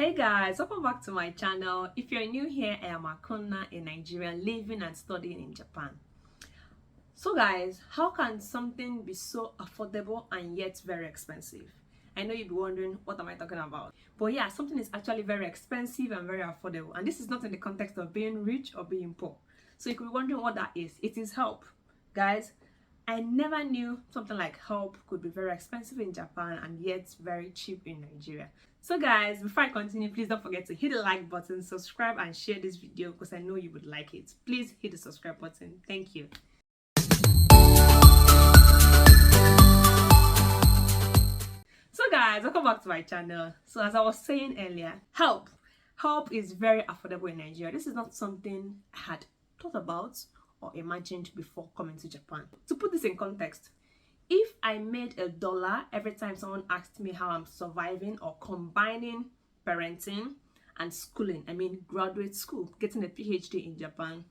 Hey guys, welcome back to my channel. If you're new here, I am Akuna, a Nigerian living and studying in Japan. So guys, how can something be so affordable and yet very expensive? I know you'd be wondering, what am I talking about? But yeah, something is actually very expensive and very affordable. And this is not in the context of being rich or being poor. So you could be wondering what that is. It is help. Guys, I never knew something like help could be very expensive in Japan and yet very cheap in Nigeria. So guys, before I continue, please don't forget to hit the like button, subscribe and share this video because I know you would like it. Please hit the subscribe button. Thank you. So guys, welcome back to my channel. So as I was saying earlier, help is very affordable in Nigeria. This is not something I had thought about or imagined before coming to Japan. To put this in context, if I made $1 every time someone asked me how I'm surviving or combining parenting and schooling, I mean graduate school, getting a PhD in Japan,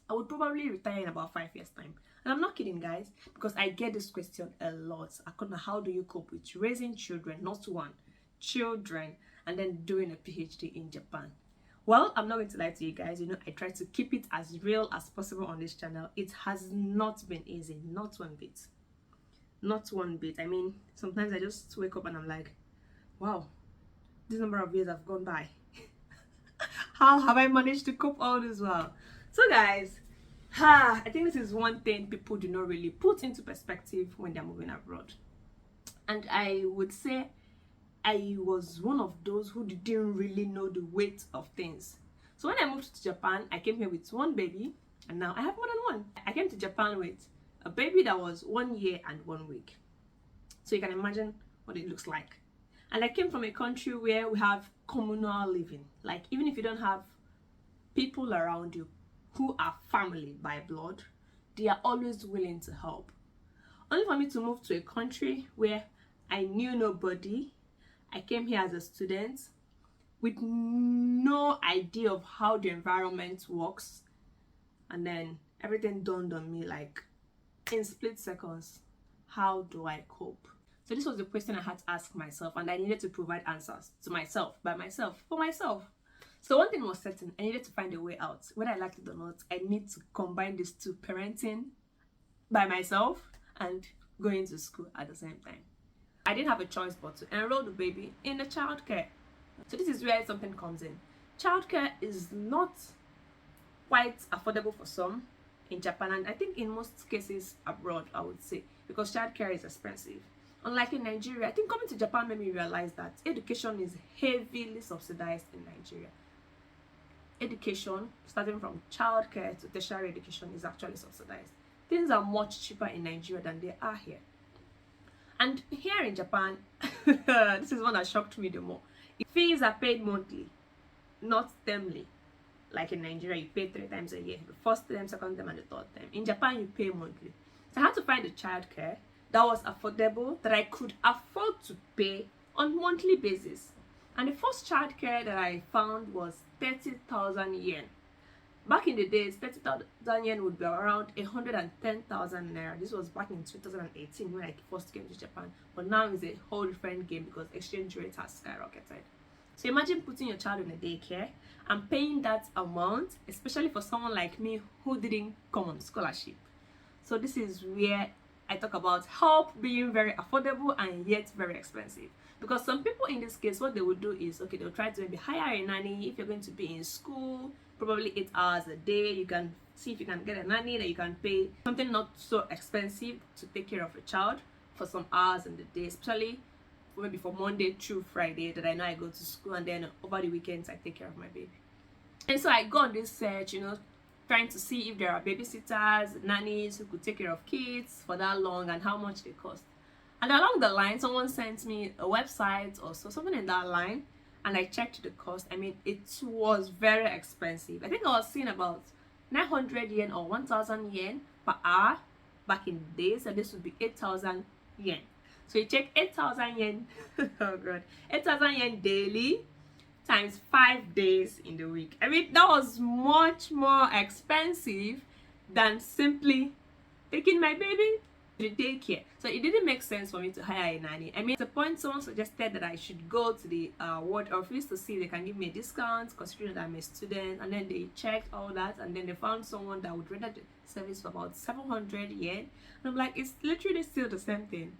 I would probably retire in about 5 years time. And I'm not kidding guys, because I get this question a lot. How do you cope with raising children, not one, children, and then doing a PhD in Japan? Well, I'm not going to lie to you guys, I try to keep it as real as possible on this channel. It has not been easy, not one bit. Not one bit. I mean, sometimes I just wake up and I'm like, wow, this number of years have gone by. How have I managed to cope all this well? So guys, I think this is one thing people do not really put into perspective when they're moving abroad. And I would say I was one of those who didn't really know the weight of things. So when I moved to Japan, I came here with one baby, and now I have more than one. I came to Japan with a baby that was 1 year and 1 week. So you can imagine what it looks like. And I came from a country where we have communal living. Like, even if you don't have people around you who are family by blood, they are always willing to help. Only for me to move to a country where I knew nobody. I came here as a student with no idea of how the environment works, and then everything dawned on me like in split seconds. How do I cope? So this was the question I had to ask myself, and I needed to provide answers to myself, by myself, for myself. So one thing was certain, I needed to find a way out. Whether I liked it or not, I need to combine these two, parenting by myself and going to school at the same time. I didn't have a choice but to enroll the baby in a childcare. So this is where something comes in. Childcare is not quite affordable for some in Japan, and I think in most cases abroad, I would say, because childcare is expensive. Unlike in Nigeria, I think coming to Japan made me realize that education is heavily subsidized in Nigeria. Education, starting from childcare to tertiary education, is actually subsidized. Things are much cheaper in Nigeria than they are here. And here in Japan, this is one that shocked me the more. Fees are paid monthly, not termly. Like in Nigeria, you pay 3 times a year. The first term, second term, and the third term. In Japan, you pay monthly. So I had to find a childcare that was affordable, that I could afford to pay on monthly basis. And the first childcare that I found was 30,000 yen. Back in the days, 30,000 yen would be around 110,000 naira. This was back in 2018 when I first came to Japan. But now it's a whole different game because exchange rate has skyrocketed. So imagine putting your child in a daycare and paying that amount, especially for someone like me who didn't come on scholarship. So this is where I talk about help being very affordable and yet very expensive. Because some people in this case, what they would do is, okay, they'll try to maybe hire a nanny. If you're going to be in school, probably 8 hours a day, you can see if you can get a nanny that you can pay something not so expensive to take care of a child for some hours in the day, especially maybe for Monday through Friday that I know I go to school, and then over the weekends I take care of my baby. And so I go on this search, trying to see if there are babysitters, nannies who could take care of kids for that long and how much they cost. And along the line, someone sent me a website or so, something in that line, and I checked the cost. I mean, it was very expensive. I think I was seeing about 900 yen or 1,000 yen per hour back in the days, and this would be 8,000 yen. So you check 8,000 yen, oh god, 8,000 yen daily times 5 days in the week. I mean, that was much more expensive than simply taking my baby the daycare. So it didn't make sense for me to hire a nanny. I mean, at the point someone suggested that I should go to the ward office to see if they can give me a discount, considering that I'm a student. And then they checked all that, and then they found someone that would render the service for about 700 yen. And I'm like, it's literally still the same thing.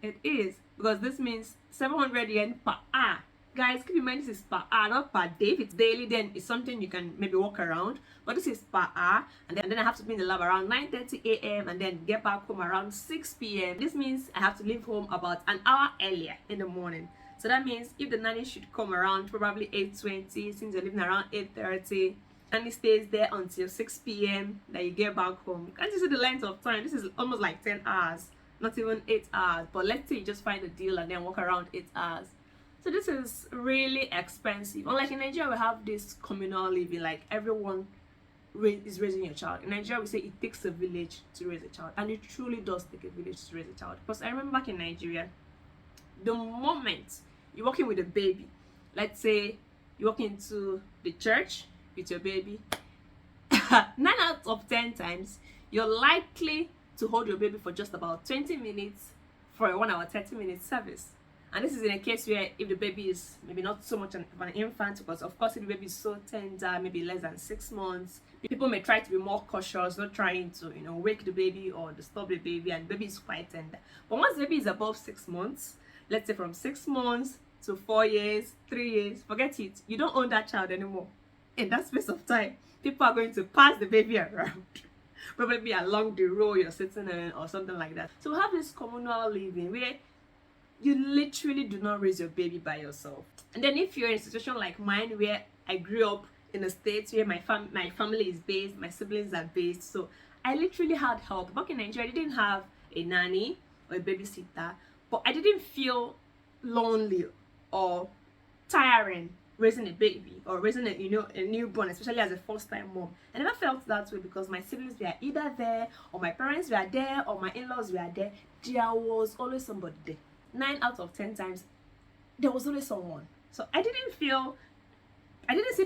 It is, because this means 700 yen per hour. Guys, keep in mind this is per hour, not per day. If it's daily, then it's something you can maybe walk around, but this is per hour. And then I have to be in the lab around 9:30 a.m. and then get back home around 6 p.m. This means I have to leave home about an hour earlier in the morning. So that means if the nanny should come around probably 8:20, since you're leaving around 8:30, nanny stays there until 6 p.m. that you get back home. Can't you see the length of time? This is almost like 10 hours, not even 8 hours. But let's say you just find a deal and then walk around 8 hours. So this is really expensive. Unlike in Nigeria, we have this communal living, like everyone is raising your child. In Nigeria, we say it takes a village to raise a child, and it truly does take a village to raise a child. Because I remember back in Nigeria, the moment you're walking with a baby, let's say you walk into the church with your baby, 9 out of 10 times, you're likely to hold your baby for just about 20 minutes for a 1 hour 30-minute service. And this is in a case where if the baby is maybe not so much of an infant, because of course if the baby is so tender, maybe less than 6 months, people may try to be more cautious, not trying to, wake the baby or disturb the baby, and the baby is quite tender. But once the baby is above 6 months, let's say from 6 months to 4 years, 3 years, forget it. You don't own that child anymore. In that space of time, people are going to pass the baby around. Probably along the road you're sitting in or something like that. So we have this communal living where you literally do not raise your baby by yourself. And then if you're in a situation like mine, where I grew up in the States, where my family is based, my siblings are based, so I literally had help. Back in Nigeria, I didn't have a nanny or a babysitter, but I didn't feel lonely or tiring raising a baby or raising a newborn, especially as a first-time mom. I never felt that way because my siblings were either there, or my parents were there, or my in-laws were there. There was always somebody there. 9 out of 10 times, there was always someone. So I didn't see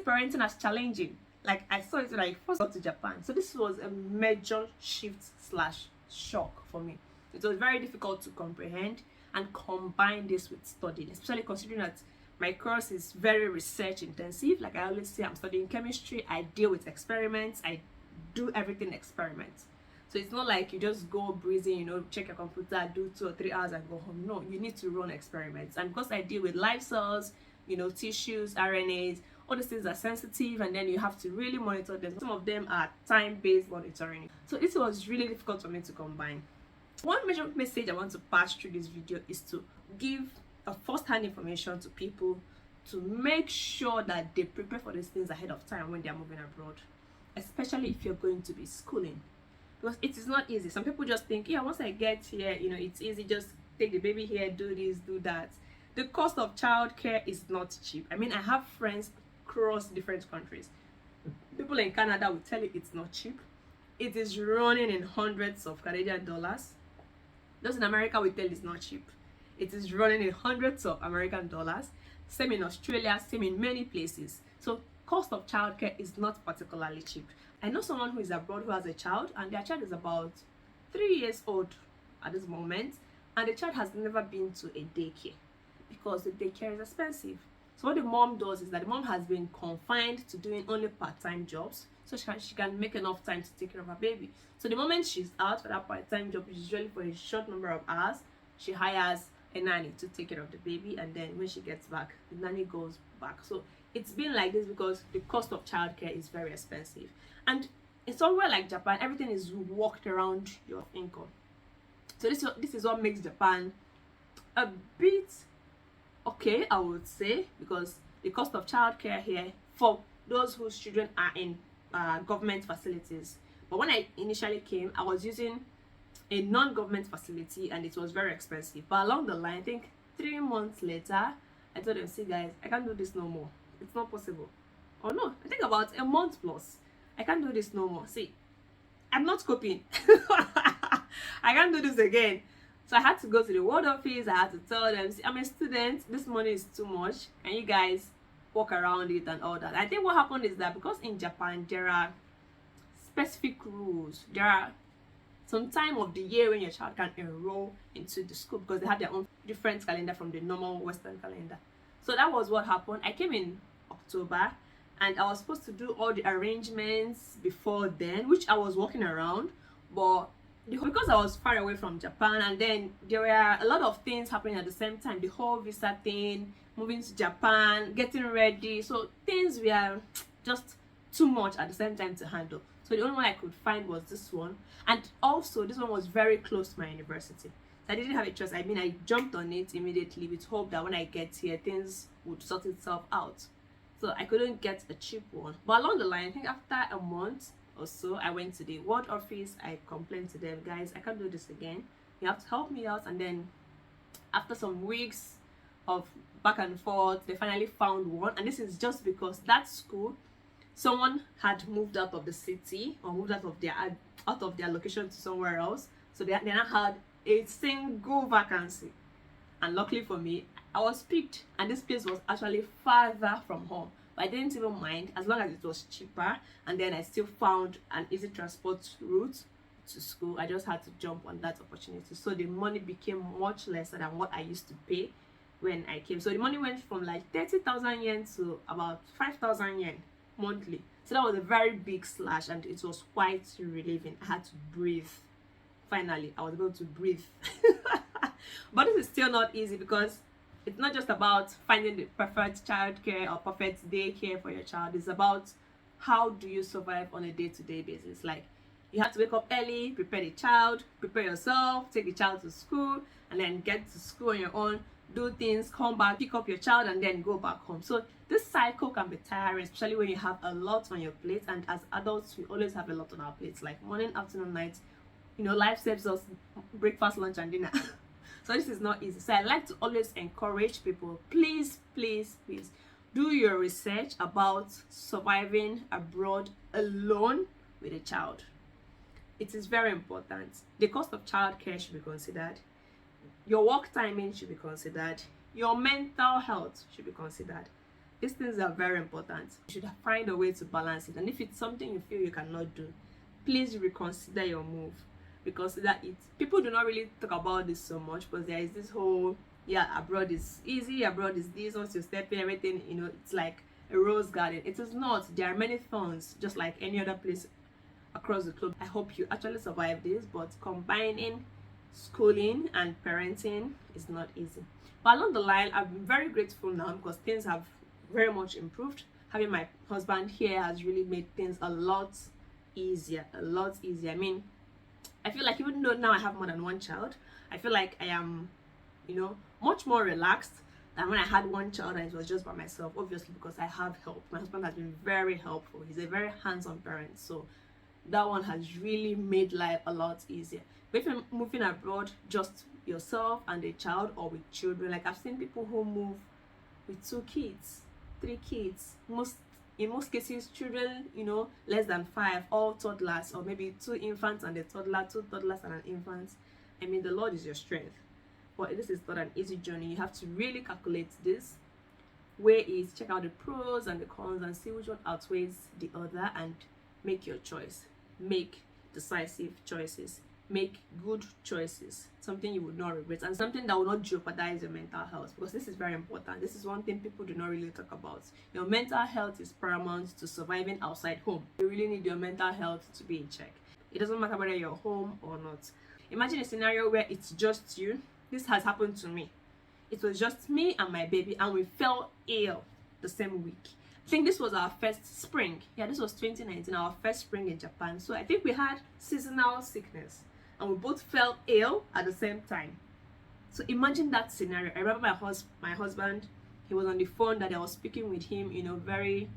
parenting as challenging. Like, I saw it when I first got to Japan. So this was a major shift/shock for me. It was very difficult to comprehend and combine this with studying, especially considering that my course is very research intensive. Like I always say, I'm studying chemistry. I deal with experiments. I do everything experiments. So it's not like you just go breezing, check your computer, do 2 or 3 hours and go home. No, you need to run experiments. And because I deal with live cells, tissues, RNAs, all these things are sensitive, and then you have to really monitor them. Some of them are time-based monitoring. So this was really difficult for me to combine. One major message I want to pass through this video is to give a first-hand information to people to make sure that they prepare for these things ahead of time when they're moving abroad, especially if you're going to be schooling. Because it is not easy. Some people just think, yeah, once I get here, it's easy, just take the baby here, do this, do that. The cost of childcare is not cheap. I mean, I have friends across different countries. People in Canada will tell you it's not cheap. It is running in hundreds of Canadian dollars. Those in America will tell you it's not cheap. It is running in hundreds of American dollars. Same in Australia, same in many places. So cost of childcare is not particularly cheap. I know someone who is abroad who has a child, and their child is about 3 years old at this moment, and the child has never been to a daycare because the daycare is expensive. So what the mom does is that the mom has been confined to doing only part-time jobs, so she can make enough time to take care of her baby. So the moment she's out for that part-time job, which is usually for a short number of hours, she hires a nanny to take care of the baby, and then when she gets back, the nanny goes back. So it's been like this because the cost of childcare is very expensive. And in somewhere like Japan, everything is worked around your income. So this is what makes Japan a bit okay, I would say, because the cost of childcare here for those whose children are in government facilities. But when I initially came, I was using a non-government facility, and it was very expensive. But along the line, I think 3 months later, I told them, see guys, I can't do this no more. It's not possible. Or no, I think about a month plus. I can't do this no more. See, I'm not coping. I can't do this again. So I had to go to the ward office. I had to tell them, see, I'm a student. This money is too much. And you guys walk around it and all that. I think what happened is that because in Japan, there are specific rules. There are some time of the year when your child can enroll into the school, because they have their own different calendar from the normal Western calendar. So that was what happened. I came in October, and I was supposed to do all the arrangements before then, which I was working around, but because I was far away from Japan, and then there were a lot of things happening at the same time, the whole visa thing, moving to Japan, getting ready, so things were just too much at the same time to handle. So the only one I could find was this one, and also this one was very close to my university, so I didn't have a choice. I mean, I jumped on it immediately with hope that when I get here things would sort itself out. So I couldn't get a cheap one, but along the line, I think after a month or so, I went to the ward office. I complained to them, guys, I can't do this again, you have to help me out. And then after some weeks of back and forth, they finally found one. And this is just because that school, someone had moved out of the city, or moved out of their location to somewhere else, so they now had a single vacancy. And luckily for me, I was picked, and this place was actually farther from home, but I didn't even mind as long as it was cheaper, and then I still found an easy transport route to school. I just had to jump on that opportunity, so the money became much lesser than what I used to pay when I came. So the money went from like 30,000 yen to about 5,000 yen monthly. So that was a very big slash, and it was quite relieving. I had to breathe. Finally, I was able to breathe. But this is still not easy, because it's not just about finding the perfect childcare or perfect daycare for your child. It's about how do you survive on a day-to-day basis. Like, you have to wake up early, prepare the child, prepare yourself, take the child to school, and then get to school on your own, do things, come back, pick up your child, and then go back home. So this cycle can be tiring, especially when you have a lot on your plate. And as adults, we always have a lot on our plates, like morning, afternoon, night. You know, life serves us breakfast, lunch, and dinner. So this is not easy. So I like to always encourage people, please, please, please do your research about surviving abroad alone with a child. It is very important. The cost of childcare should be considered. Your work timing should be considered. Your mental health should be considered. These things are very important. You should find a way to balance it. And if it's something you feel you cannot do, please reconsider your move. Reconsider it. People do not really talk about this so much, because there is this whole, yeah, abroad is easy, abroad is this, once you step in, everything, you know, it's like a rose garden. It is not. There are many thorns, just like any other place across the globe. I hope you actually survive this, but combining schooling and parenting is not easy. But along the line, I've been very grateful now, because things have very much improved. Having my husband here has really made things a lot easier. I mean, I feel like even though now I have more than one child, I feel like I am, you know, much more relaxed than when I had one child and it was just by myself. Obviously, because I have help. My husband has been very helpful. He's a very hands-on parent, so that one has really made life a lot easier. But if you're moving abroad just yourself and a child, or with children, like I've seen people who move with 2 kids, 3 kids, in most cases children, you know, less than 5, all toddlers, or maybe 2 infants and a toddler, 2 toddlers and an infant. I mean, the Lord is your strength, but this is not an easy journey. You have to really calculate this, weigh it, check out the pros and the cons, and see which one outweighs the other, and make your choice. Make decisive choices. Make good choices, something you would not regret, and something that will not jeopardize your mental health, because this is very important. This is one thing people do not really talk about. Your mental health is paramount to surviving outside home. You really need your mental health to be in check. It doesn't matter whether you're home or not. Imagine a scenario where it's just you. This has happened to me. It was just me and my baby, and we fell ill the same week. I think this was our first spring. Yeah, this was 2019, our first spring in Japan. So I think we had seasonal sickness, and we both fell ill at the same time. So imagine that scenario. I remember my husband, he was on the phone that I was speaking with him, you know, very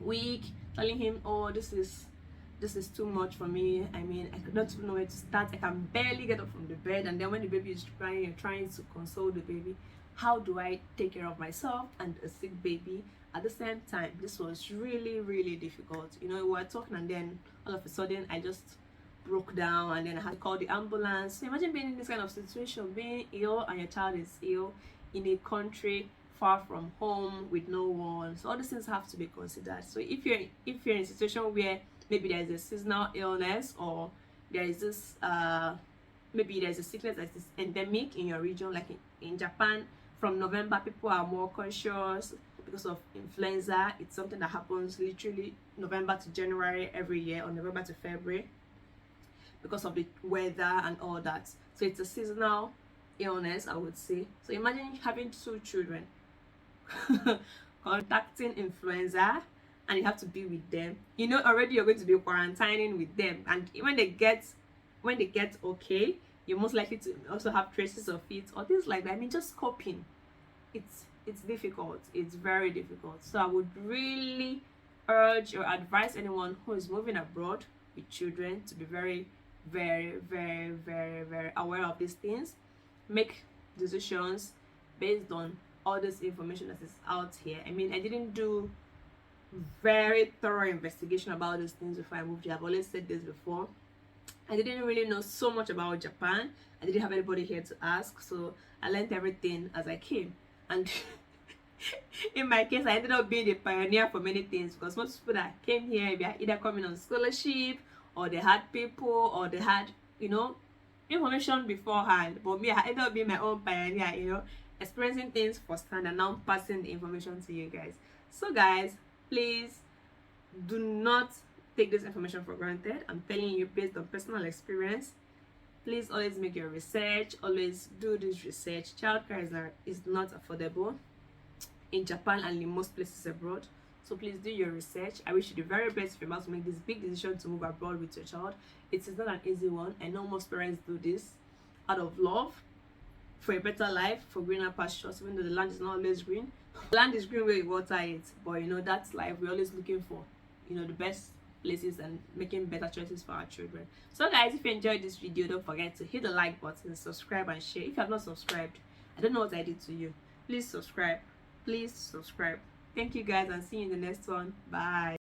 weak, telling him, oh, this is too much for me. I mean, I could not even know where to start. I can barely get up from the bed, and then when the baby is crying, you're trying to console the baby. How do I take care of myself and a sick baby at the same time? This was really, really difficult. You know, we were talking, and then all of a sudden I just broke down, and then I had to call the ambulance. So imagine being in this kind of situation, being ill and your child is ill in a country far from home with no one. So all these things have to be considered. So if you're in a situation where maybe there's a seasonal illness, or there is this maybe there's a sickness that is endemic in your region, like in Japan. From November, people are more conscious because of influenza. It's something that happens literally November to January every year, or November to February, because of the weather and all that. So it's a seasonal illness, I would say. So imagine having 2 children contacting influenza, and you have to be with them. You know already you're going to be quarantining with them, and when they get okay, you're most likely to also have traces of it or things like that. I mean, just coping, it's difficult. It's very difficult. So I would really urge or advise anyone who is moving abroad with children to be very, very, very, very, very aware of these things. Make decisions based on all this information that is out here. I mean, I didn't do very thorough investigation about these things before I moved here. I've always said this before. I didn't really know so much about Japan. I didn't have anybody here to ask, so I learned everything as I came. And in my case, I ended up being a pioneer for many things, because most people that came here, they are either coming on scholarship, or they had people, or they had, you know, information beforehand. But me, I ended up being my own pioneer, you know, experiencing things firsthand and now passing the information to you guys. So guys, please do not take this information for granted. I'm telling you based on personal experience. Please always make your research. Always do this research. Childcare is not affordable in Japan and in most places abroad. So please do your research. I wish you the very best if you're about to make this big decision to move abroad with your child. It is not an easy one. I know most parents do this out of love, for a better life, for greener pastures, even though the land is not always green. The land is green where you water it, but you know, that's life. We're always looking for, you know, the best places and making better choices for our children. So guys, if you enjoyed this video, don't forget to hit the like button, subscribe and share. If you have not subscribed, I don't know what I did to you. Please subscribe. Please subscribe. Thank you guys, and see you in the next one. Bye.